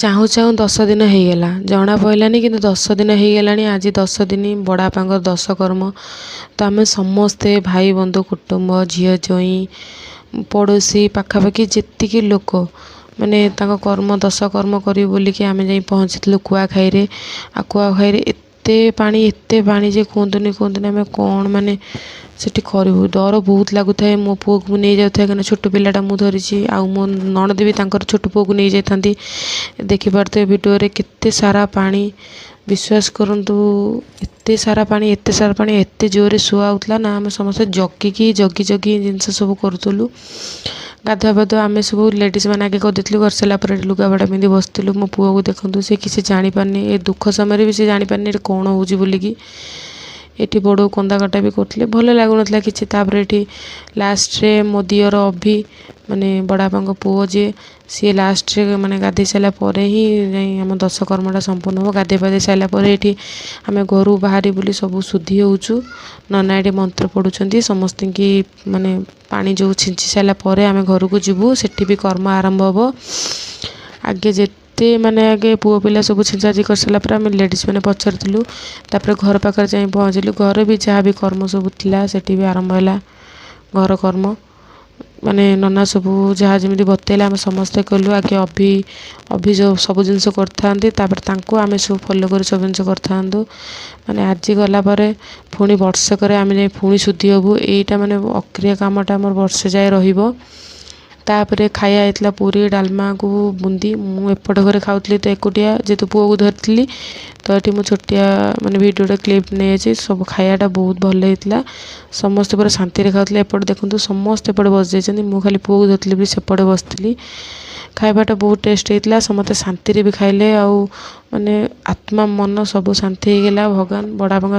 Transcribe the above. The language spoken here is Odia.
ଚାହୁଁ ଚାହୁଁ 10 ଦିନ ହେଇଗଲା, ଜଣା ପଡ଼ିଲାନି କିନ୍ତୁ 10 ଦିନ ହେଇଗଲାଣି। ଆଜି 10 ଦିନ ବଡ଼ବାପାଙ୍କର ଦଶକର୍ମ। ତ ଆମେ ସମସ୍ତେ ଭାଇ ବନ୍ଧୁ କୁଟୁମ୍ବ ଝିଅ ଜ୍ୱାଇଁ ପଡ଼ୋଶୀ ପାଖାପାଖି ଯେତିକି ଲୋକ ମାନେ ତାଙ୍କ କର୍ମ ଦଶକର୍ମ କରିବୁ ବୋଲିକି ଆମେ ଯାଇ ପହଞ୍ଚିଥିଲୁ କୁଆଖାଇରେ। ଆଉ କୁଆଖାଇରେ ଏତେ ପାଣି ଯେ କୁହନ୍ତୁନି ଆମେ କ'ଣ ମାନେ ସେଠି କରିବୁ। ଡର ବହୁତ ଲାଗୁଥାଏ। ମୋ ପୁଅକୁ ମୁଁ ନେଇଯାଉଥାଏ କାରଣ ଛୋଟ ପିଲାଟା ମୁଁ ଧରିଛି, ଆଉ ମୋ ନଣନ୍ଦ ବି ତାଙ୍କର ଛୋଟ ପୁଅକୁ ନେଇଯାଇଥାନ୍ତି। ଦେଖିପାରୁଥିବେ ଭିଡ଼ିଓରେ କେତେ ସାରା ପାଣି, ବିଶ୍ୱାସ କରନ୍ତୁ ଏତେ ସାରା ପାଣି ଏତେ ଜୋରରେ ସୁଅ ହେଉଥିଲା ନା, ଆମେ ସମସ୍ତେ ଜଗି ଜିନିଷ ସବୁ କରୁଥିଲୁ। ଗାଧୁଆ ପାଧୁଆ ଆମେ ସବୁ ଲେଡ଼ିଜ୍ ମାନେ ଆଗେ କରିଦେଇଥିଲୁ। କରିସାରିଲା ପରେ ଲୁଗାପଟା ପିନ୍ଧି ବସିଥିଲୁ। ମୋ ପୁଅକୁ ଦେଖନ୍ତୁ, ସେ କିଛି ଜାଣିପାରୁନି, ଏ ଦୁଃଖ ସମୟରେ ବି ସେ ଜାଣିପାରୁନି ଏଠି କ'ଣ ହେଉଛି ବୋଲିକି। ଏଠି ବଡ଼ କନ୍ଦା କଟା ବି କରୁଥିଲେ, ଭଲ ଲାଗୁନଥିଲା କିଛି। ତାପରେ ଏଠି ଲାଷ୍ଟରେ ମୋ ଦିଅର ଅଭି ମାନେ ବଡ଼ବାପାଙ୍କ ପୁଅ ଯିଏ, ସିଏ ଲାଷ୍ଟରେ ମାନେ ଗାଧୋଇ ସାରିଲା ପରେ ହିଁ ଯାଇ ଆମ ଦଶକର୍ମଟା ସମ୍ପୂର୍ଣ୍ଣ ହେବ। ଗାଧୋଇ ପାଧୋଇ ସାରିଲା ପରେ ଏଠି ଆମେ ଘରୁ ବାହାରି ବୁଲି ସବୁ ଶୁଦ୍ଧି ହେଉଛୁ। ନନା ଏଠି ମନ୍ତ୍ର ପଢ଼ୁଛନ୍ତି ସମସ୍ତଙ୍କୁ, ମାନେ ପାଣି ଯେଉଁ ଛିଞ୍ଚି ସାରିଲା ପରେ ଆମେ ଘରକୁ ଯିବୁ। ସେଠି ବି କର୍ମ ଆରମ୍ଭ ହେବ। ଆଗେ ପୁଅ ପିଲା ସବୁ ଛିଞ୍ଚାଛିଞ୍ଚି କରିସାରିଲା ପରେ ଆମେ ଲେଡ଼ିଜ୍ ମାନେ ପଛରେ ଥିଲୁ। ତାପରେ ଘର ପାଖରେ ଯାଇ ପହଞ୍ଚିଲୁ। ଘରେ ବି ଯାହା ବି କର୍ମ ସବୁ ଥିଲା ସେଠି ବି ଆରମ୍ଭ ହେଲା ଘର କର୍ମ। ମାନେ ନନା ସବୁ ଯାହା ଯେମିତି ବତେଇଲେ ଆମେ ସମସ୍ତେ କଲୁ। ଆଗେ ଅଭି ଯେଉଁ ସବୁ ଜିନିଷ କରିଥାନ୍ତି, ତାପରେ ତାଙ୍କୁ ଆମେ ସବୁ ଫଲୋ କରି ସବୁ ଜିନିଷ କରିଥାନ୍ତୁ। ମାନେ ଆଜି ଗଲା ପରେ ପୁଣି ବର୍ଷକରେ ଆମେ ଯାଇ ପୁଣି ଶୁଦ୍ଧି ହେବୁ। ଏଇଟା ମାନେ ଅକ୍ରିୟ କାମଟା ଆମର ବର୍ଷେ ଯାଏ ରହିବ। ତାପରେ ଖାଇବା ହେଇଥିଲା ପୁରୀ ଡାଲମାକୁ ବୁନ୍ଦି। ମୁଁ ଏପଟ ଘରେ ଖାଉଥିଲି ତ ଏକୁଟିଆ, ଯେହେତୁ ପୁଅକୁ ଧରିଥିଲି ତ ଏଠି ମୁଁ ଛୋଟିଆ ମାନେ ଭିଡ଼ିଓଟା କ୍ଲିପ୍ ନେଇଯାଇଛି। ସବୁ ଖାଇବାଟା ବହୁତ ଭଲ ହେଇଥିଲା। ସମସ୍ତେ ପୁରା ଶାନ୍ତିରେ ଖାଉଥିଲେ। ଏପଟେ ଦେଖନ୍ତୁ ସମସ୍ତେ ଏପଟେ ବସିଯାଇଛନ୍ତି, ମୁଁ ଖାଲି ପୁଅକୁ ଧରିଥିଲି ବି ସେପଟେ ବସିଥିଲି। ଖାଇବାଟା ବହୁତ ଟେଷ୍ଟ ହେଇଥିଲା। ସମସ୍ତେ ଶାନ୍ତିରେ ବି ଖାଇଲେ, ଆଉ ମାନେ ଆତ୍ମା ମନ ସବୁ ଶାନ୍ତି ହେଇଗଲା। ଭଗବାନ ବଡ଼ବାପାଙ୍କ